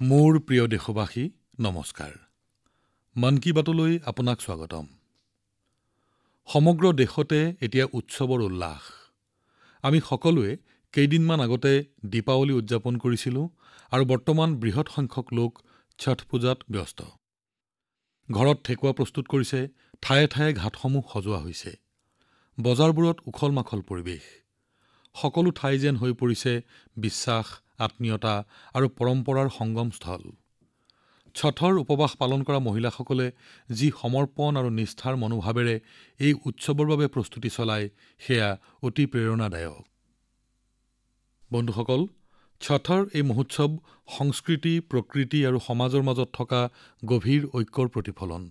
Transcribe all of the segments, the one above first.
মোৰ প্ৰিয় দেশবাসী নমস্কাৰ মন কী বাতলৈ আপোনাক স্বাগতম সমগ্ৰ দেশতে এতিয়া উৎসৱৰ উল্লাস আমি সকলোৱে কেইদিনমান আগতে দীপাৱলী উদযাপন কৰিছিলো আৰু বৰ্তমান বৃহৎ সংখ্যক লোক ছঠ পূজাত ব্যস্ত ঘৰত ঠেকুৱা প্ৰস্তুত কৰিছে ঠায়ে ঠায়ে ঘাটসমূহ সজোৱা হৈছে বজাৰবোৰত উখল-মাখল পৰিৱেশ সকলো ঠাই যেন হৈ পৰিছে বিশ্বাস আত্মীয়তা আৰু পৰম্পৰাৰ সংগমস্থল ছঠৰ উপবাস পালন কৰা মহিলাসকলে যি সমৰ্পণ আৰু নিষ্ঠাৰ মনোভাৱেৰে এই উৎসৱৰ বাবে প্ৰস্তুতি চলায় সেয়া অতি প্ৰেৰণাদায়ক বন্ধুসকল ছঠৰ এই মহোৎসৱ সংস্কৃতি প্ৰকৃতি আৰু সমাজৰ মাজত থকা গভীৰ ঐক্যৰ প্ৰতিফলন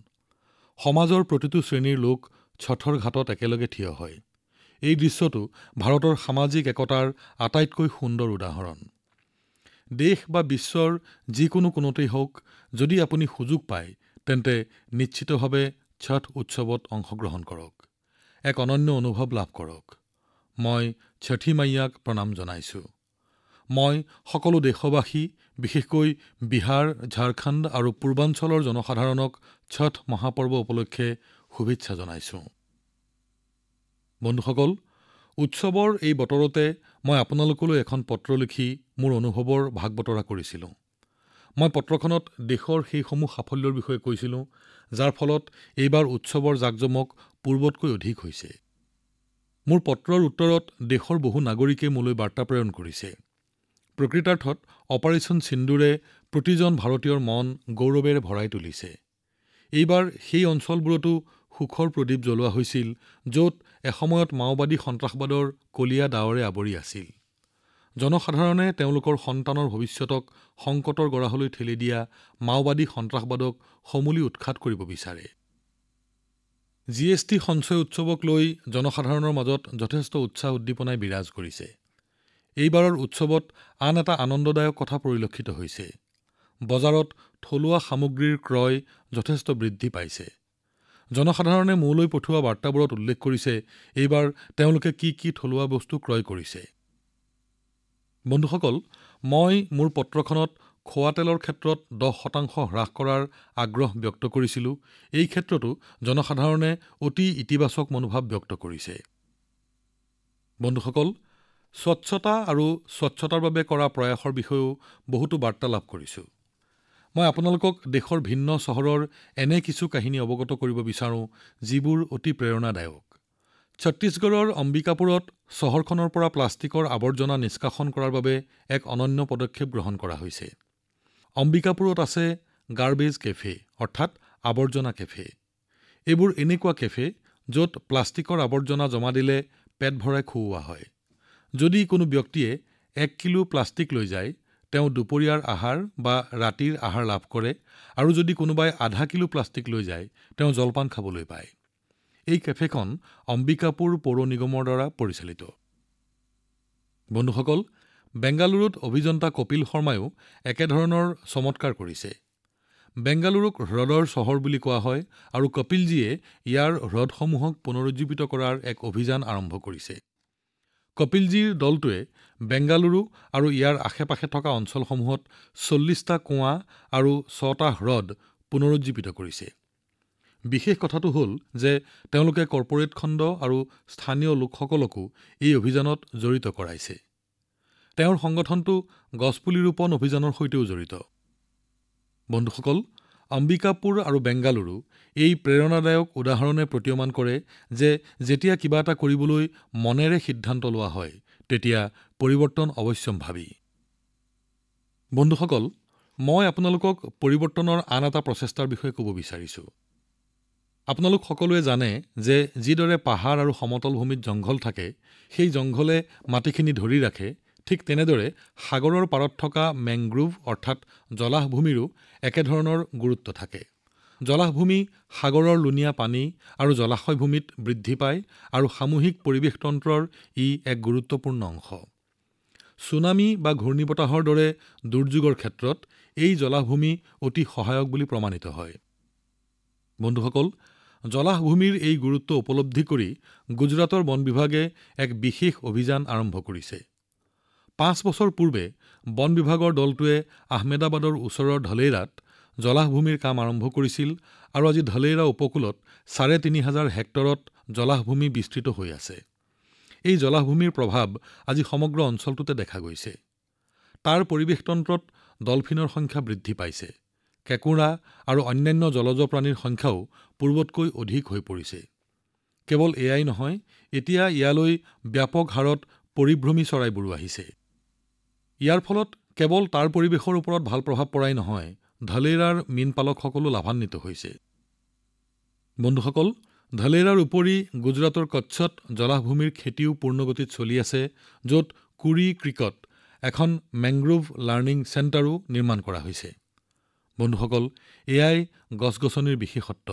সমাজৰ প্ৰতিটো শ্ৰেণীৰ লোক ছঠৰ ঘাটত একেলগে থিয় হয় এই দৃশ্যটো ভাৰতৰ সামাজিক একতাৰ আটাইতকৈ সুন্দৰ উদাহৰণ দেশ বা বিশ্বৰ যিকোনো কোণতেই হওক যদি আপুনি সুযোগ পায় তেন্তে নিশ্চিতভাৱে ছঠ উৎসৱত অংশগ্ৰহণ কৰক এক অনন্য অনুভৱ লাভ কৰক মই ছঠী মাইয়াক প্ৰণাম জনাইছো মই সকলো দেশবাসী বিশেষকৈ বিহাৰ ঝাৰখণ্ড আৰু পূৰ্বাঞ্চলৰ জনসাধাৰণক ছঠ মহাপৰ্ব উপলক্ষে শুভেচ্ছা জনাইছো বন্ধুসকল উৎসৱৰ এই বতৰতে মই আপোনালোকলৈ এখন পত্ৰ লিখি মোৰ অনুভৱৰ ভাগ-বতৰা কৰিছিলো মই পত্ৰখনত দেশৰ সেইসমূহ সাফল্যৰ বিষয়ে কৈছিলো যাৰ ফলত এইবাৰ উৎসৱৰ জাকজমক পূৰ্বতকৈ অধিক হৈছে মোৰ পত্ৰৰ উত্তৰত দেশৰ বহু নাগৰিকে মোলৈ বাৰ্তা প্ৰেৰণ কৰিছে প্ৰকৃতাৰ্থত অপাৰেচন সিন্দুৰে প্ৰতিজন ভাৰতীয়ৰ মন গৌৰৱেৰে ভৰাই তুলিছে এইবাৰ সেই অঞ্চলবোৰতো সুখৰ প্ৰদীপ জ্বলোৱা হৈছিল য'ত এসময়ত মাওবাদী সন্ত্ৰাসবাদৰ কলীয়া ডাৱৰে আৱৰি আছিল জনসাধাৰণে তেওঁলোকৰ সন্তানৰ ভৱিষ্যতক সংকটৰ গৰাহলৈ ঠেলি দিয়া মাওবাদী সন্ত্ৰাসবাদক সমূলি উৎখাত কৰিব বিচাৰে জিএছটি সঞ্চয় উৎসৱক লৈ জনসাধাৰণৰ মাজত যথেষ্ট উৎসাহ উদ্দীপনাই বিৰাজ কৰিছে এইবাৰৰ উৎসৱত আন এটা আনন্দদায়ক কথা পৰিলক্ষিত হৈছে বজাৰত থলুৱা সামগ্ৰীৰ ক্ৰয় যথেষ্ট বৃদ্ধি পাইছে জনসাধাৰণে মোলৈ পঠোৱা বাৰ্তাবোৰত উল্লেখ কৰিছে এইবাৰ তেওঁলোকে কি থলুৱা বস্তু ক্ৰয় কৰিছে বন্ধুসকল মই মোৰ পত্ৰখনত খোৱা তেলৰ ক্ষেত্ৰত 10% হ্ৰাস কৰাৰ আগ্ৰহ ব্যক্ত কৰিছিলো এই ক্ষেত্ৰতো জনসাধাৰণে অতি ইতিবাচক মনোভাৱ ব্যক্ত কৰিছে বন্ধুসকল স্বচ্ছতা আৰু স্বচ্ছতাৰ বাবে কৰা প্ৰয়াসৰ বিষয়েও বহুতো বাৰ্তা লাভ কৰিছো মই আপোনালোকক দেশৰ ভিন্ন চহৰৰ এনে কিছু কাহিনী অৱগত কৰিব বিচাৰো যিবোৰ অতি প্ৰেৰণাদায়ক ছত্তীশগড়ৰ অম্বিকাপুৰত চহৰখনৰ পৰা প্লাষ্টিকৰ আৱৰ্জনা নিষ্কাশন কৰাৰ বাবে এক অনন্য পদক্ষেপ গ্ৰহণ কৰা হৈছে অম্বিকাপুৰত আছে গাৰ্বেজ কেফে অৰ্থাৎ আৱৰ্জনা কেফে এইবোৰ এনেকুৱা কেফে য'ত প্লাষ্টিকৰ আৱৰ্জনা জমা দিলে পেট ভৰাই খুওৱা হয় যদি কোনো ব্যক্তিয়ে 1 কিলো প্লাষ্টিক লৈ যায় তেওঁ দুপৰীয়াৰ আহাৰ বা ৰাতিৰ আহাৰ লাভ কৰে আৰু যদি কোনোবাই আধা কিলো প্লাষ্টিক লৈ যায় তেওঁ জলপান খাবলৈ পায় এই কেফেখন অম্বিকাপুৰ পৌৰ নিগমৰ দ্বাৰা পৰিচালিত বন্ধুসকল বেংগালুৰুত অভিযন্তা কপিল শৰ্মায়ো একেধৰণৰ চমৎকাৰ কৰিছে বেংগালুৰুক হ্ৰদৰ চহৰ বুলি কোৱা হয় আৰু কপিলজীয়ে ইয়াৰ হ্ৰদসমূহক পুনৰুজ্জীৱিত কৰাৰ এক অভিযান আৰম্ভ কৰিছে কপিলজীৰ দলটোৱে বেংগালুৰু আৰু ইয়াৰ আশে-পাশে থকা অঞ্চলসমূহত 40টা কুঁৱা আৰু 6টা হ্ৰদ পুনৰুজ্জীৱিত কৰিছে বিশেষ কথাটো হ'ল যে তেওঁলোকে কৰ্পোৰেট খণ্ড আৰু স্থানীয় লোকসকলকো এই অভিযানত জড়িত কৰাইছে তেওঁৰ সংগঠনটো গছপুলি ৰোপণ অভিযানৰ সৈতেও জড়িত বন্ধুসকল অম্বিকাপুৰ আৰু বেংগালুৰু এই প্ৰেৰণাদায়ক উদাহৰণে প্ৰতীয়মান কৰে যে যেতিয়া কিবা এটা কৰিবলৈ মনেৰে সিদ্ধান্ত লোৱা হয় তেতিয়া পৰিৱৰ্তন অৱশ্যম্ভাৱী বন্ধুসকল মই আপোনালোকক পৰিৱৰ্তনৰ আন এটা প্ৰচেষ্টাৰ বিষয়ে ক'ব বিচাৰিছো আপোনালোক সকলোৱে জানে যে যিদৰে পাহাৰ আৰু সমতল ভূমিত জংঘল থাকে সেই জংঘলে মাটিখিনি ধৰি ৰাখে ঠিক তেনেদৰে সাগৰৰ পাৰত থকা মেংগ্ৰোভ অৰ্থাৎ জলাহভূমিৰো একেধৰণৰ গুৰুত্ব থাকে জলাহভূমি সাগৰৰ লুণীয়া পানী আৰু জলাশয় ভূমিত বৃদ্ধি পায় আৰু সামূহিক পৰিৱেশ তন্ত্ৰৰ ই এক গুৰুত্বপূৰ্ণ অংশ ছুনামি বা ঘূৰ্ণীবতাহৰ দৰে দুৰ্যোগৰ ক্ষেত্ৰত এই জলাহভূমি অতি সহায়ক বুলি প্ৰমাণিত হয় বন্ধুসকল জলাহভূমিৰ এই গুৰুত্ব উপলব্ধি কৰি গুজৰাটৰ বন বিভাগে এক বিশেষ অভিযান আৰম্ভ কৰিছে 5 বছৰ পূৰ্বে বন বিভাগৰ দলটোৱে আহমেদাবাদৰ ওচৰৰ ধলেৰাত জলাহভূমিৰ কাম আৰম্ভ কৰিছিল আৰু আজি ধলেৰা উপকূলত ৩,৫০০ হেক্টৰত জলাহভূমি বিস্তৃত হৈ আছে। এই জলাহভূমিৰ প্ৰভাৱ আজি সমগ্ৰ অঞ্চলটোতে দেখা গৈছে। তাৰ পৰিৱেশতন্ত্ৰত ডলফিনৰ সংখ্যা বৃদ্ধি পাইছে। কেঁকুৰা আৰু অন্যান্য জলজ প্ৰাণীৰ সংখ্যাও পূৰ্বতকৈ অধিক হৈ পৰিছে। কেৱল এয়াই নহয়, এতিয়া ইয়ালৈ ব্যাপক হাৰত পৰিভ্ৰমী চৰাইবোৰো আহিছে। ইয়াৰ ফলত কেৱল তাৰ পৰিৱেশৰ ওপৰত ভাল প্ৰভাৱ পৰাই নহয়, ধলেৰাৰ মীনপালকসকলো লাভান্বিত হৈছে। বন্ধুসকল, ধলেৰাৰ উপৰি গুজৰাটৰ কচ্ছত জলাহভূমিৰ খেতিও পূৰ্ণগতিত চলি আছে, য'ত কুৰি ক্ৰীকত এখন মেংগ্ৰোভ লাৰ্ণিং চেণ্টাৰো নিৰ্মাণ কৰা হৈছে। বন্ধুসকল, এয়াই গছ-গছনিৰ বিশেষত্ব।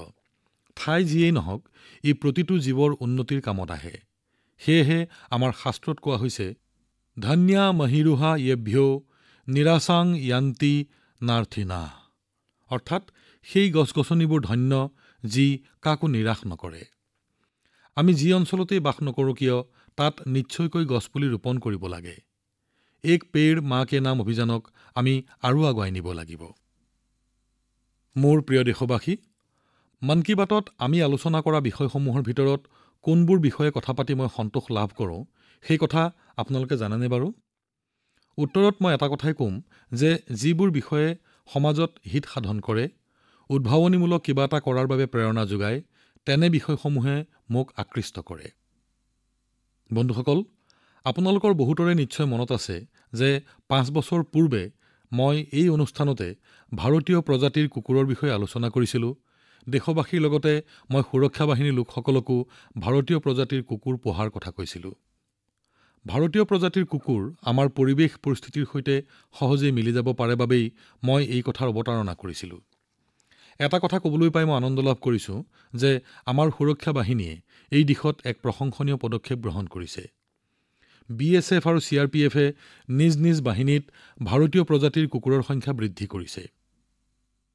ঠাই যিয়েই নহওক, ই প্ৰতিটো জীৱৰ উন্নতিৰ কামত আহে। সেয়েহে আমাৰ শাস্ত্ৰত কোৱা হৈছে, ধন্যা মহিৰুহা য়েভ্যো নিৰাসাং য়ান্তি নাৰ্থিনাহ। অৰ্থাৎ সেই গছ-গছনিবোৰ ধন্য যি কাকো নিৰাশ নকৰে। আমি যি অঞ্চলতেই বাস নকৰোঁ কিয়, তাত নিশ্চয়কৈ গছপুলি ৰোপণ কৰিব লাগে। এক পেড় মা কে নাম অভিযানক আমি আৰু আগুৱাই নিব লাগিব। মোৰ প্ৰিয় দেশবাসী, মন কী বাতত আমি আলোচনা কৰা বিষয়সমূহৰ ভিতৰত কোনবোৰ বিষয়ে কথা পাতি মই সন্তোষ লাভ কৰোঁ সেই কথা আপোনালোকে জানেনে বাৰু? উত্তৰত মই এটা কথাই ক'ম যে যিবোৰ বিষয়ে সমাজত হিত সাধন কৰে, উদ্ভাৱনীমূলক কিবা এটা কৰাৰ বাবে প্ৰেৰণা যোগায়, তেনে বিষয়সমূহে মোক আকৃষ্ট কৰে। বন্ধুসকল, আপোনালোকৰ বহুতৰে নিশ্চয় মনত আছে যে 5 বছৰ পূৰ্বে মই এই অনুষ্ঠানতে ভাৰতীয় প্ৰজাতিৰ কুকুৰৰ বিষয়ে আলোচনা কৰিছিলোঁ। দেশবাসীৰ লগতে মই সুৰক্ষা বাহিনীৰ লোকসকলকো ভাৰতীয় প্ৰজাতিৰ কুকুৰ পোহাৰ কথা কৈছিলোঁ। ভাৰতীয় প্ৰজাতিৰ কুকুৰ আমাৰ পৰিৱেশ পৰিস্থিতিৰ সৈতে সহজেই মিলি যাব পাৰে বাবেই মই এই কথাৰ অৱতাৰণা কৰিছিলোঁ। এটা কথা ক'বলৈ পাই মই আনন্দ লাভ কৰিছোঁ যে আমাৰ সুৰক্ষা বাহিনীয়ে এই দিশত এক প্ৰশংসনীয় পদক্ষেপ গ্ৰহণ কৰিছে। BSF আৰু CRPFে নিজ নিজ বাহিনীত ভাৰতীয় প্ৰজাতিৰ কুকুৰৰ সংখ্যা বৃদ্ধি কৰিছে।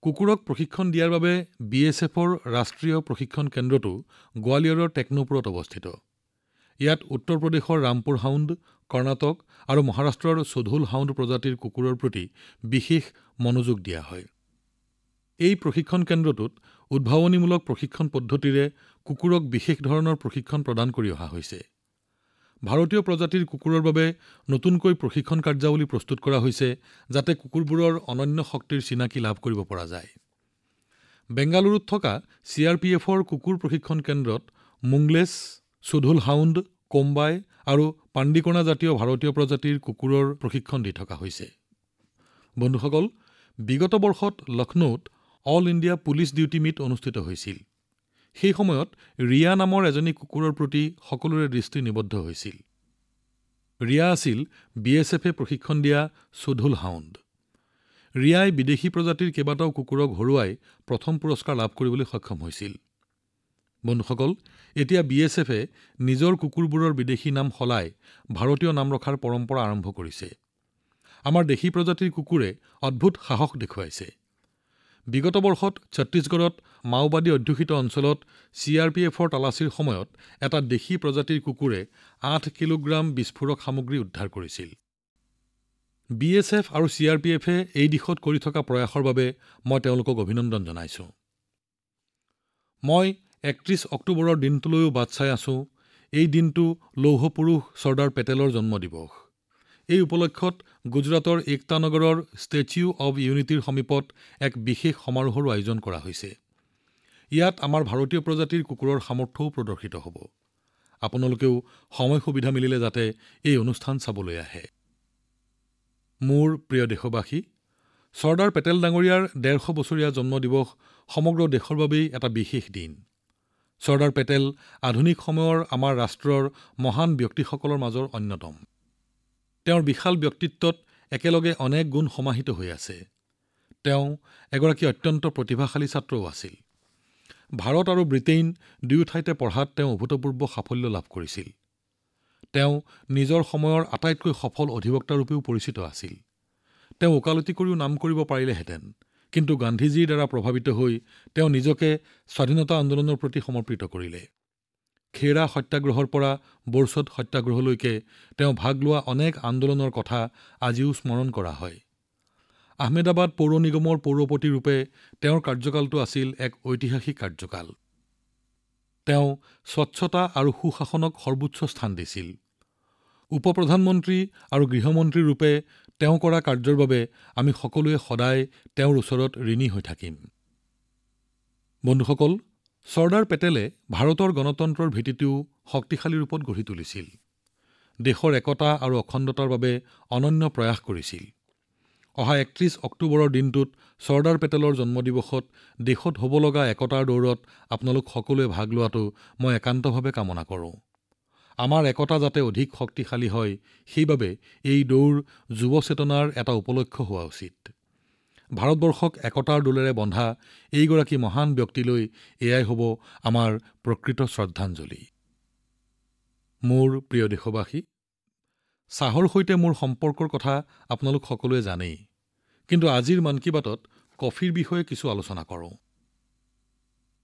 কুকুৰক প্ৰশিক্ষণ দিয়াৰ বাবে BSFৰ ৰাষ্ট্ৰীয় প্ৰশিক্ষণ কেন্দ্ৰটো গোৱালিয়ৰৰ টেকনোপুৰত অৱস্থিত। ইয়াত উত্তৰ প্ৰদেশৰ ৰামপুৰ হাউণ্ড, কৰ্ণাটক আৰু মহাৰাষ্ট্ৰৰ সোধুল হাউণ্ড প্ৰজাতিৰ কুকুৰৰ প্ৰতি বিশেষ মনোযোগ দিয়া হয়। এই প্ৰশিক্ষণ কেন্দ্ৰটোত উদ্ভাৱনীমূলক প্ৰশিক্ষণ পদ্ধতিৰে কুকুৰক বিশেষ ধৰণৰ প্ৰশিক্ষণ প্ৰদান কৰি অহা হৈছে। ভাৰতীয় প্ৰজাতিৰ কুকুৰৰ বাবে নতুনকৈ প্ৰশিক্ষণ কাৰ্যাৱলী প্ৰস্তুত কৰা হৈছে, যাতে কুকুৰবোৰৰ অনন্য শক্তিৰ চিনাকি লাভ কৰিব পৰা যায়। বেংগালুৰুত থকা CRPFৰ কুকুৰ প্ৰশিক্ষণ কেন্দ্ৰত মুংগলেছ, সোধুল হাউণ্ড, কোম্বাই আৰু পাণ্ডিকৰ্ণা জাতীয় ভাৰতীয় প্ৰজাতিৰ কুকুৰৰ প্ৰশিক্ষণ দি থকা হৈছে। বন্ধুসকল, বিগত বৰ্ষত লক্ষ্ণৌত all India police duty meet অনুষ্ঠিত হৈছিল। সেই সময়ত ৰিয়া নামৰ এজনী কুকুৰৰ প্ৰতি সকলোৰে দৃষ্টি নিবদ্ধ হৈছিল। ৰিয়া আছিল BSFে প্ৰশিক্ষণ দিয়া সোধুল হাউণ্ড। ৰিয়াই বিদেশী প্ৰজাতিৰ কেইবাটাও কুকুৰক হৰুৱাই প্ৰথম পুৰস্কাৰ লাভ কৰিবলৈ সক্ষম হৈছিল। বন্ধুসকল, এতিয়া BSFে নিজৰ কুকুৰবোৰৰ বিদেশী নাম সলাই ভাৰতীয় নাম ৰখাৰ পৰম্পৰা আৰম্ভ কৰিছে। আমাৰ দেশী প্ৰজাতিৰ কুকুৰে অদ্ভুত সাহস দেখুৱাইছে। বিগত বৰ্ষত ছত্তীশগড়ত মাওবাদী অধ্যুষিত অঞ্চলত CRPFৰ তালাচীৰ সময়ত এটা দেশী প্ৰজাতিৰ কুকুৰে 8 কিলোগ্ৰাম বিস্ফোৰক সামগ্ৰী উদ্ধাৰ কৰিছিল। BSF আৰু CRPFে এই দিশত কৰি থকা প্ৰয়াসৰ বাবে মই তেওঁলোকক অভিনন্দন জনাইছোঁ। মই 31 অক্টোবৰৰ দিনটোলৈও বাট চাই আছো। এই দিনটো লৌহ পুৰুষ চৰ্দাৰ পেটেলৰ জন্ম দিৱস। এই উপলক্ষত গুজৰাটৰ একতা নগৰৰ ষ্টেচ্যু অৱ ইউনিটিৰ সমীপত এক বিশেষ সমাৰোহৰো আয়োজন কৰা হৈছে। ইয়াত আমাৰ ভাৰতীয় প্ৰজাতিৰ কুকুৰৰ সামৰ্থ্যও প্ৰদৰ্শিত হ'ব। আপোনালোকেও সময় সুবিধা মিলিলে যাতে এই অনুষ্ঠান চাবলৈ আহে। মোৰ প্ৰিয় দেশবাসী, চৰ্দাৰ পেটেল ডাঙৰীয়াৰ 150 বছৰীয়া জন্মদিৱস সমগ্ৰ দেশৰ বাবেই এটা বিশেষ দিন। চৰ্দাৰ পেটেল আধুনিক সময়ৰ আমাৰ ৰাষ্ট্ৰৰ মহান ব্যক্তিসকলৰ মাজৰ অন্যতম। তেওঁৰ বিশাল ব্যক্তিত্বত একেলগে অনেক গুণ সমাহিত হৈ আছে। তেওঁ এগৰাকী অত্যন্ত প্ৰতিভাশালী ছাত্ৰও আছিল। ভাৰত আৰু ব্ৰিটেইন দুয়ো ঠাইতে পঢ়াত তেওঁ অভূতপূৰ্ব সাফল্য লাভ কৰিছিল। তেওঁ নিজৰ সময়ৰ আটাইতকৈ সফল অধিবক্তাৰূপেও পৰিচিত আছিল। তেওঁ ওকালতি কৰিও নাম কৰিব পাৰিলেহেঁতেন, কিন্তু গান্ধীজীৰ দ্বাৰা প্ৰভাৱিত হৈ তেওঁ নিজকে স্বাধীনতা আন্দোলনৰ প্ৰতি সমৰ্পিত কৰিলে। খেৰা সত্যাগ্ৰহৰ পৰা বোৰছট সত্যাগ্ৰহলৈকে তেওঁ ভাগ লোৱা অনেক আন্দোলনৰ কথা আজিও স্মৰণ কৰা হয়। আহমেদাবাদ পৌৰ নিগমৰ পৌৰপতি ৰূপে তেওঁৰ কাৰ্যকালটো আছিল এক ঐতিহাসিক কাৰ্যকাল। তেওঁ স্বচ্ছতা আৰু সুশাসনক সৰ্বোচ্চ স্থান দিছিল। উপ-প্ৰধানমন্ত্ৰী আৰু গৃহমন্ত্ৰী ৰূপে তেওঁ কৰা কাৰ্যৰ বাবে আমি সকলোৱে সদায় তেওঁৰ ওচৰত ঋণী হৈ থাকিম। বন্ধুসকল, চৰ্দাৰ পেটেলে ভাৰতৰ গণতন্ত্ৰৰ ভেটিটোও শক্তিশালী ৰূপত গঢ়ি তুলিছিল। দেশৰ একতা আৰু অখণ্ডতাৰ বাবে অনন্য প্ৰয়াস কৰিছিল। অহা ৩১ অক্টোবৰৰ দিনটোত চৰ্দাৰ পেটেলৰ জন্মদিৱসত দেশত হ'ব লগা একতাৰ দৌৰত আপোনালোক সকলোৱে ভাগ লোৱাটো মই একান্তভাৱে কামনা কৰোঁ। আমাৰ একতা যাতে অধিক শক্তিশালী হয়, সেইবাবে এই দৌৰ যুৱ চেতনাৰ এটা উপলক্ষ হোৱা উচিত। ভাৰতবৰ্ষক একতাৰ দোলেৰে বন্ধা এইগৰাকী মহান ব্যক্তিলৈ এয়াই হ'ব আমাৰ প্ৰকৃত শ্ৰদ্ধাঞ্জলি। মোৰ প্ৰিয় দেশবাসী, চাহৰ সৈতে মোৰ সম্পৰ্কৰ কথা আপোনালোক সকলোৱে জানেই, কিন্তু আজিৰ মন কী বাতত কফিৰ বিষয়ে কিছু আলোচনা কৰোঁ।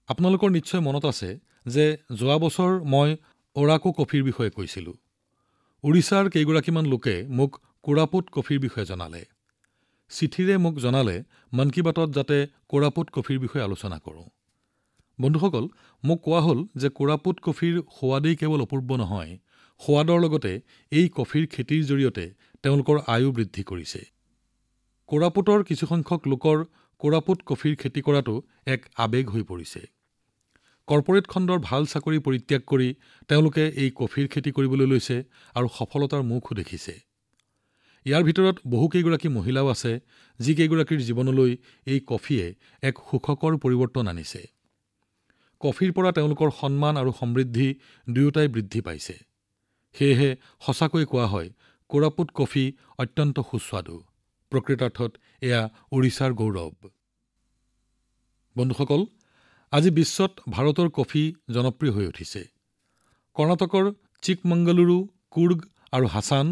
আপোনালোকৰ নিশ্চয় মনত আছে যে যোৱা বছৰ মই অৰাকু কফিৰ বিষয়ে কৈছিলোঁ। ওড়িশাৰ কেইগৰাকীমান লোকে মোক কোৰাপুট কফিৰ বিষয়ে জনালে। চিঠিৰে মোক জনালে মন কী বাতত যাতে কোৰাপুট কফিৰ বিষয়ে আলোচনা কৰোঁ। বন্ধুসকল, মোক কোৱা হ'ল যে কোৰাপুট কফিৰ সোৱাদেই কেৱল অপূৰ্ব নহয়, সোৱাদৰ লগতে এই কফিৰ খেতিৰ জৰিয়তে তেওঁলোকৰ আয়ু বৃদ্ধি কৰিছে। কোৰাপুটৰ কিছুসংখ্যক লোকৰ কোৰাপুট কফিৰ খেতি কৰাটো এক আৱেগ হৈ পৰিছে। কৰ্পোৰেট খণ্ডৰ ভাল চাকৰি পৰিত্যাগ কৰি তেওঁলোকে এই কফিৰ খেতি কৰিবলৈ লৈছে আৰু সফলতাৰ মুখো দেখিছে। ইয়াৰ ভিতৰত বহুকেইগৰাকী মহিলাও আছে, যিকেইগৰাকীৰ জীৱনলৈ এই কফিয়ে এক সুখকৰ পৰিৱৰ্তন আনিছে। কফিৰ পৰা তেওঁলোকৰ সন্মান আৰু সমৃদ্ধি দুয়োটাই বৃদ্ধি পাইছে। সেয়েহে সঁচাকৈয়ে কোৱা হয়, কোৰাপুট কফি অত্যন্ত সুস্বাদু। প্ৰকৃতাৰ্থত এয়া ওড়িশাৰ গৌৰৱ। বন্ধুসকল, আজি বিশ্বত ভাৰতৰ কফি জনপ্ৰিয় হৈ উঠিছে। কৰ্ণাটকৰ চিকমংগলুৰু, কুৰ্গ আৰু হাছান,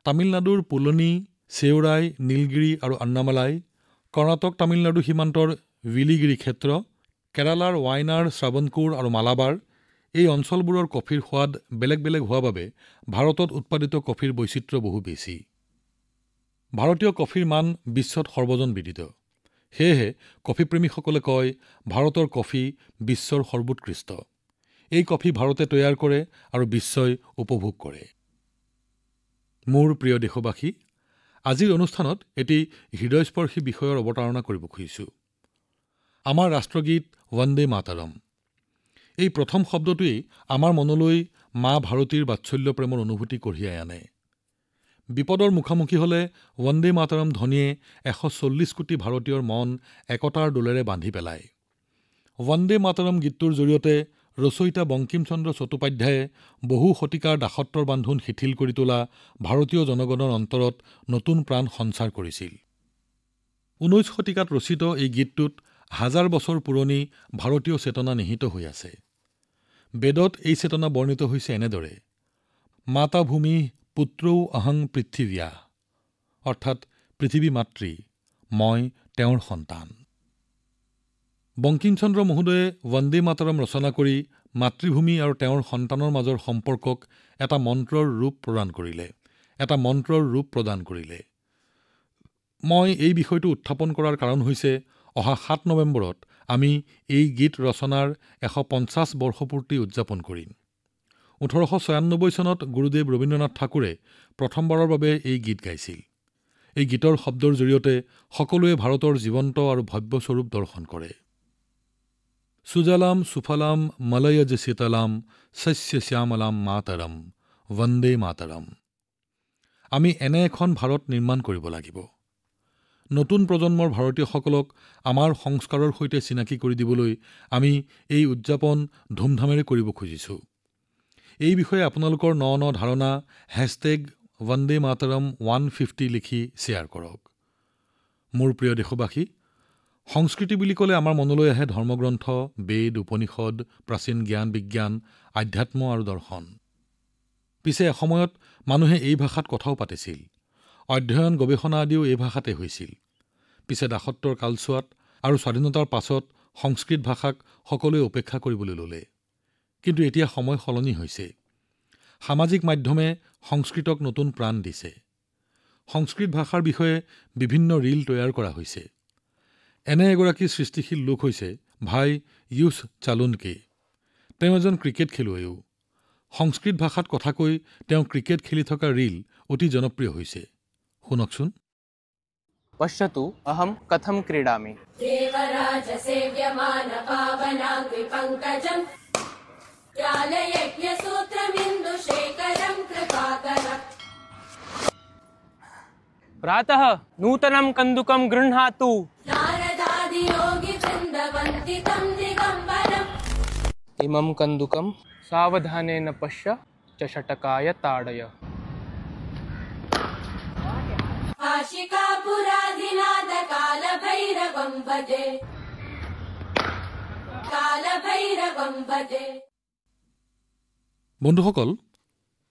তামিলনাডুৰ পুলনি, চেওৰাই, নীলগিৰি আৰু আন্নামালাই, কৰ্ণাটক-তামিলনাডু সীমান্তৰ বিলিগিৰি ক্ষেত্ৰ, কেৰালাৰ ৱাইনাৰ, শ্ৰাৱণকোৰ আৰু মালাবাৰ, এই অঞ্চলবোৰৰ কফিৰ সোৱাদ বেলেগ বেলেগ হোৱাৰ বাবে ভাৰতত উৎপাদিত কফিৰ বৈচিত্ৰ্য বহু বেছি। ভাৰতীয় কফিৰ মান বিশ্বত সৰ্বজনবিদিত। সেয়েহে কফিপ্ৰেমীসকলে কয়, ভাৰতৰ কফি বিশ্বৰ সৰ্বোৎকৃষ্ট। এই কফি ভাৰতে তৈয়াৰ কৰে আৰু বিশ্বই উপভোগ কৰে। মোৰ প্ৰিয় দেশবাসী, আজিৰ অনুষ্ঠানত এটি হৃদয়স্পৰ্শী বিষয়ৰ অৱতাৰণা কৰিব খুজিছো। আমাৰ ৰাষ্ট্ৰগীত বন্দে মাতৰম। এই প্ৰথম শব্দটোৱেই আমাৰ মনলৈ মা ভাৰতীৰ বাৎসল্য প্ৰেমৰ অনুভূতি কঢ়িয়াই আনে। বিপদৰ মুখামুখি হলে বন্দে মাতৰম ধ্বনিয়ে ১৪০ কোটি ভাৰতীয়ৰ মন একতাৰ দোলেৰে বান্ধি পেলায়। বন্দে মাতৰম গীতটোৰ জৰিয়তে ৰচয়িতা বংকিম চন্দ্ৰ চট্টোপাধ্যায়ে বহু শতিকাৰ দাসত্বৰ বান্ধোন শিথিল কৰি তোলা ভাৰতীয় জনগণৰ অন্তৰত নতুন প্ৰাণ সঞ্চাৰ কৰিছিল। ১৯ শতিকাত ৰচিত এই গীতটোত হাজাৰ বছৰ পুৰণি ভাৰতীয় চেতনা নিহিত হৈ আছে। বেদত এই চেতনা বৰ্ণিত হৈছে এনেদৰে: মাতা ভূমি পুত্ৰৌ অহং পৃথিৱ্যা, অৰ্থাৎ পৃথিৱী মাতৃ, মই তেওঁৰ সন্তান। বংকিম চন্দ্ৰ মহোদয়ে বন্দে মাতৰম ৰচনা কৰি মাতৃভূমি আৰু তেওঁৰ সন্তানৰ মাজৰ সম্পৰ্কক এটা মন্ত্ৰৰ ৰূপ প্ৰদান কৰিলে। মই এই বিষয়টো উত্থাপন কৰাৰ কাৰণ হৈছে, অহা ৭ নৱেম্বৰত আমি এই গীত ৰচনাৰ ১৫০ বৰ্ষপূৰ্তি উদযাপন কৰিম। ১৮৯৬ চনত গুৰুদেৱ ৰবীন্দ্ৰনাথ ঠাকুৰে প্ৰথমবাৰৰ বাবে এই গীত গাইছিল। এই গীতৰ শব্দৰ জৰিয়তে সকলোৱে ভাৰতৰ জীৱন্ত আৰু ভব্য স্বৰূপ দৰ্শন কৰে। সুজলাম সুফলাম মলয়জ শীতলাম শস্য শ্যামলাম মাতৰম বন্দে মাতৰম। আমি এনে এখন ভাৰত নিৰ্মাণ কৰিব লাগিব। নতুন প্ৰজন্মৰ ভাৰতীয়সকলক আমাৰ সংস্কাৰৰ সৈতে চিনাকি কৰি দিবলৈ আমি এই উদযাপন ধুমধামেৰে কৰিব খুজিছো। এই বিষয়ে আপোনালোকৰ ন ন ধাৰণা #বন্দেমাতৰম150 লিখি শ্বেয়াৰ কৰক। মোৰ প্ৰিয় দেশবাসী, সংস্কৃতি বুলি ক'লে আমাৰ মনলৈ আহে ধৰ্মগ্ৰন্থ, বেদ, উপনিষদ, প্ৰাচীন জ্ঞান বিজ্ঞান, আধ্যাত্ম আৰু দৰ্শন। পিছে এসময়ত মানুহে এই ভাষাত কথাও পাতিছিল। অধ্যয়ন গৱেষণা আদিও এই ভাষাতে হৈছিল। পিছে দাসত্বৰ কালছোৱাত আৰু স্বাধীনতাৰ পাছত সংস্কৃত ভাষাক সকলোৱে উপেক্ষা কৰিবলৈ ললে। কিন্তু এতিয়া সময় সলনি হৈছে। সামাজিক মাধ্যমে সংস্কৃতক নতুন প্ৰাণ দিছে। সংস্কৃত ভাষাৰ বিষয়ে বিভিন্ন ৰীল তৈয়াৰ কৰা হৈছে। এনে এগৰাকী সৃষ্টিশীল লোক হৈছে ভাই ইউছ চালুনকে। তেওঁ এজন ক্ৰিকেট খেলুৱৈও। সংস্কৃত ভাষাত কথা কৈ তেওঁ ক্ৰিকেট খেলি থকা ৰীল অতি জনপ্ৰিয় হৈছে। শুনকচোন। पश्यतु अहं कथं क्रीडामि। प्रातः नूतनं कन्दुकं गृह्णातु। इमं कन्दुकं सावधानेन पश्य चषटकाय ताडय। বন্ধুসকল,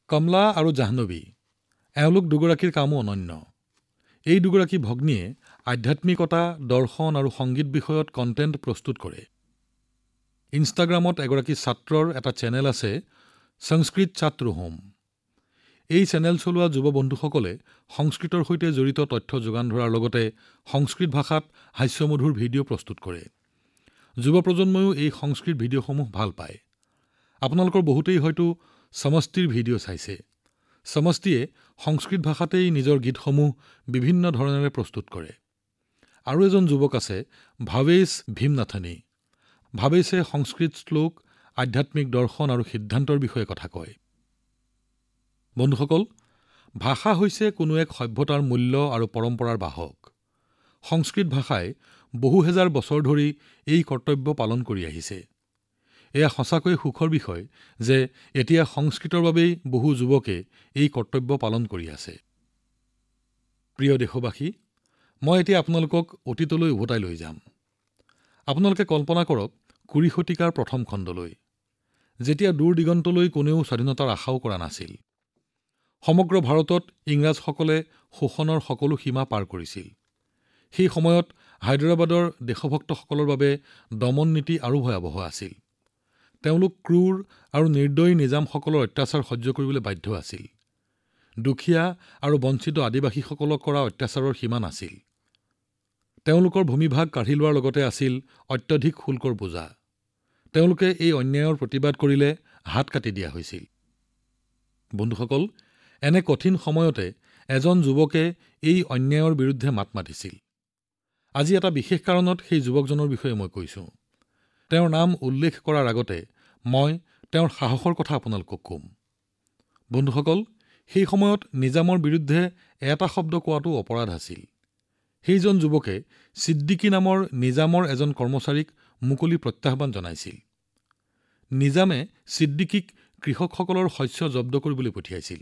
কমলা আৰু জাহ্নৱী এওঁলোক দুগৰাকীৰ কামো অনন্য। এই দুগৰাকী ভগ্নীয়ে আধ্যাত্মিকতা, দৰ্শন আৰু সংগীত বিষয়ত কণ্টেণ্ট প্ৰস্তুত কৰে। ইনষ্টাগ্ৰামত এগৰাকী ছাত্ৰৰ এটা চেনেল আছে, সংস্কৃত ছাত্ৰ হোম। এই চেনেল চলোৱা যুৱ বন্ধুসকলে সংস্কৃতৰ সৈতে জড়িত তথ্য যোগান ধৰাৰ লগতে সংস্কৃত ভাষাত হাস্যমধুৰ ভিডিঅ' প্ৰস্তুত কৰে। যুৱ প্ৰজন্মইও এই সংস্কৃত ভিডিঅ'সমূহ ভাল পায়। আপোনালোকৰ বহুতেই হয়তো সমষ্টিৰ ভিডিঅ' চাইছে। সমষ্টিয়ে সংস্কৃত ভাষাতেই নিজৰ গীতসমূহ বিভিন্ন ধৰণেৰে প্ৰস্তুত কৰে। আৰু এজন যুৱক আছে, ভাৱেশ ভীমনাথনী। ভাৱেশে সংস্কৃত শ্লোক, আধ্যাত্মিক দৰ্শন আৰু সিদ্ধান্তৰ বিষয়ে কথা কয়। বন্ধুসকল, ভাষা হৈছে কোনো এক সভ্যতাৰ মূল্য আৰু পৰম্পৰাৰ বাহক। সংস্কৃত ভাষাই বহু হেজাৰ বছৰ ধৰি এই কৰ্তব্য পালন কৰি আহিছে। এয়া সঁচাকৈয়ে সুখৰ বিষয় যে এতিয়া সংস্কৃতৰ বাবেই বহু যুৱকে এই কৰ্তব্য পালন কৰি আছে। প্ৰিয় দেশবাসী, মই এতিয়া আপোনালোকক অতীতলৈ উভতাই লৈ যাম। আপোনালোকে কল্পনা কৰক ২০ শতিকাৰ প্ৰথম খণ্ডলৈ, যেতিয়া দূৰ দিগন্তলৈ কোনেও স্বাধীনতাৰ আশাও কৰা নাছিল। সমগ্ৰ ভাৰতত ইংৰাজসকলে শোষণৰ সকলো সীমা পাৰ কৰিছিল। সেই সময়ত হায়দৰাবাদৰ দেশভক্তসকলৰ বাবে দমন নীতি আৰু ভয়াৱহ আছিল। তেওঁলোক ক্ৰূৰ আৰু নিৰ্দয়ী নিজামসকলৰ অত্যাচাৰ সহ্য কৰিবলৈ বাধ্য আছিল। দুখীয়া আৰু বঞ্চিত আদিবাসীসকলক কৰা অত্যাচাৰৰ সীমা নাছিল। তেওঁলোকৰ ভূমিভাগ কাঢ়ি লোৱাৰ লগতে আছিল অত্যধিক শুল্কৰ বোজা। তেওঁলোকে এই অন্যায়ৰ প্ৰতিবাদ কৰিলে হাত কাটি দিয়া হৈছিল। বন্ধুসকল, এনে কঠিন সময়তে এজন যুৱকে এই অন্যায়ৰ বিৰুদ্ধে মাত মাতিছিল। আজি এটা বিশেষ কাৰণত সেই যুৱকজনৰ বিষয়ে মই কৈছো। তেওঁৰ নাম উল্লেখ কৰাৰ আগতে মই তেওঁৰ সাহসৰ কথা আপোনালোকক কম। বন্ধুসকল, সেই সময়ত নিজামৰ বিৰুদ্ধে এটা শব্দ কোৱাটো অপৰাধ আছিল। সেইজন যুৱকে ছিদ্দিকী নামৰ নিজামৰ এজন কৰ্মচাৰীক মুকলি প্ৰত্যাহ্বান জনাইছিল। নিজামে ছিদ্দিকীক কৃষকসকলৰ শস্য জব্দ কৰিবলৈ পঠিয়াইছিল।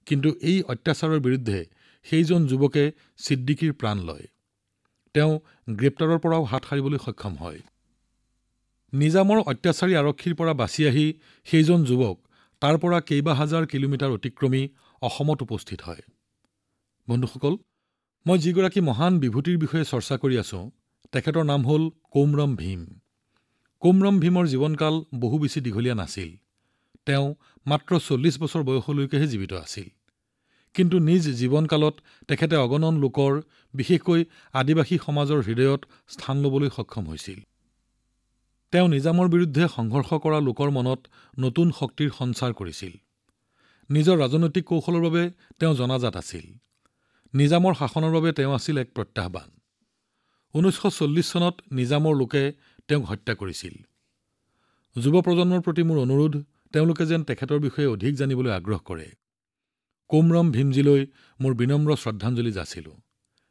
কিন্তু এই অত্যাচাৰৰ বিৰুদ্ধে সেইজন যুৱকে ছিদ্দিকীৰ প্ৰাণ লয়। তেওঁ গ্ৰেপ্তাৰৰ পৰাও হাত সাৰিবলৈ সক্ষম হয়। নিজামৰ অত্যাচাৰী আৰক্ষীৰ পৰা বাচি আহি সেইজন যুৱক তাৰ পৰা কেইবা হাজাৰ কিলোমিটাৰ অতিক্ৰমি অসমত উপস্থিত হয়। বন্ধুসকল, মই যিগৰাকী মহান বিভূতিৰ বিষয়ে চৰ্চা কৰি আছো, তেখেতৰ নাম হ'ল কোমৰম ভীম। কোমৰম ভীমৰ জীৱনকাল বহু বেছি দীঘলীয়া নাছিল। তেওঁ মাত্ৰ ৪০ বছৰ বয়সলৈকেহে জীৱিত আছিল। কিন্তু নিজ জীৱনকালত তেখেতে অগণন লোকৰ, বিশেষকৈ আদিবাসী সমাজৰ হৃদয়ত স্থান ল'বলৈ সক্ষম হৈছিল। তেওঁ নিজামৰ বিৰুদ্ধে সংঘৰ্ষ কৰা লোকৰ মনত নতুন শক্তিৰ সঞ্চাৰ কৰিছিল। নিজৰ ৰাজনৈতিক কৌশলৰ বাবে তেওঁ জনাজাত আছিল। নিজামৰ শাসনৰ বাবে তেওঁ আছিল এক প্ৰত্যাহ্বান। ১৯৪০ চনত নিজামৰ লোকে তেওঁক হত্যা কৰিছিল। যুৱ প্ৰজন্মৰ প্ৰতি মোৰ অনুৰোধ, তেওঁলোকে যেন তেখেতৰ বিষয়ে অধিক জানিবলৈ আগ্ৰহ কৰে। কোমৰম ভীমজীলৈ মোৰ বিনম্ৰ শ্ৰদ্ধাঞ্জলি যাচিলো।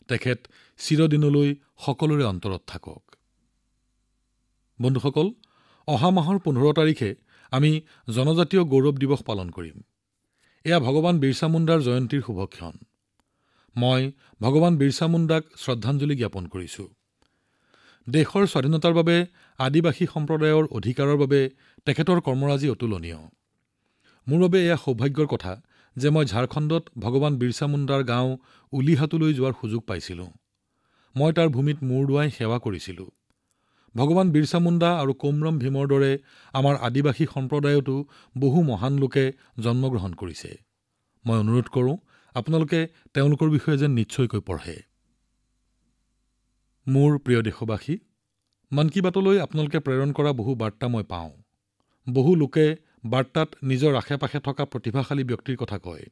তেখেত চিৰদিনলৈ সকলোৰে অন্তৰত থাকক। বন্ধুসকল, অহা মাহৰ ১৫ তাৰিখে আমি জনজাতীয় গৌৰৱ দিৱস পালন কৰিম। এয়া ভগৱান বিৰচা মুণ্ডাৰ জয়ন্তীৰ শুভক্ষণ। মই ভগৱান বিৰচা মুণ্ডাক শ্ৰদ্ধাঞ্জলি জ্ঞাপন কৰিছো। দেশৰ স্বাধীনতাৰ বাবে আদিবাসী সম্প্ৰদায়ৰ অধিকাৰৰ বাবে তেখেতৰ কৰ্মৰাজি অতুলনীয়। মোৰ বাবে এয়া সৌভাগ্যৰ কথা যে মই ঝাৰখণ্ডত ভগৱান বিৰচা মুণ্ডাৰ গাঁও উলিহাটলৈ যোৱাৰ সুযোগ পাইছিলো। মই তাৰ ভূমিত মূৰ দোৱাই সেৱা কৰিছিলো। ভগৱান বিৰচা মুণ্ডা আৰু কোমৰম ভীমৰ দৰে আমাৰ আদিবাসী সম্প্ৰদায়তো বহু মহান লোকে জন্মগ্ৰহণ কৰিছে। মই অনুৰোধ কৰোঁ আপোনালোকে তেওঁলোকৰ বিষয়ে যেন নিশ্চয়কৈ পঢ়ে। মোৰ প্ৰিয় দেশবাসী, মন কী বাতলৈ আপোনালোকে প্ৰেৰণ কৰা বহু বাৰ্তা মই পাওঁ। বহু লোকে বাৰ্তাত নিজৰ আশে-পাশে থকা প্ৰতিভাশালী ব্যক্তিৰ কথা কয়।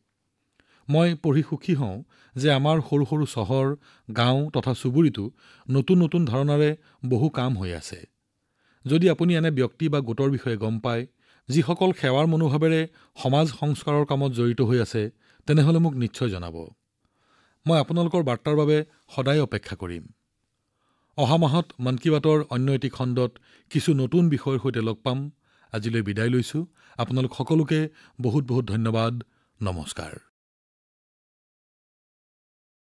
মই পঢ়ি সুখী হওঁ যে আমাৰ সৰু সৰু চহৰ, গাঁও তথা চুবুৰীতো নতুন নতুন ধাৰণাৰে বহু কাম হৈ আছে। যদি আপুনি এনে ব্যক্তি বা গোটৰ বিষয়ে গম পায় যিসকল সেৱাৰ মনোভাৱেৰে সমাজ সংস্কাৰৰ কামত জড়িত হৈ আছে, তেনেহ'লে মোক নিশ্চয় জনাব। মই আপোনালোকৰ বাৰ্তাৰ বাবে সদায় অপেক্ষা কৰিম। অহা মাহত মন কী বাতৰ অন্য এটি খণ্ডত কিছু নতুন বিষয়ৰ সৈতে লগ পাম। আজিলৈ বিদায় লৈছো। আপোনালোক সকলোকে বহুত বহুত ধন্যবাদ। নমস্কাৰ।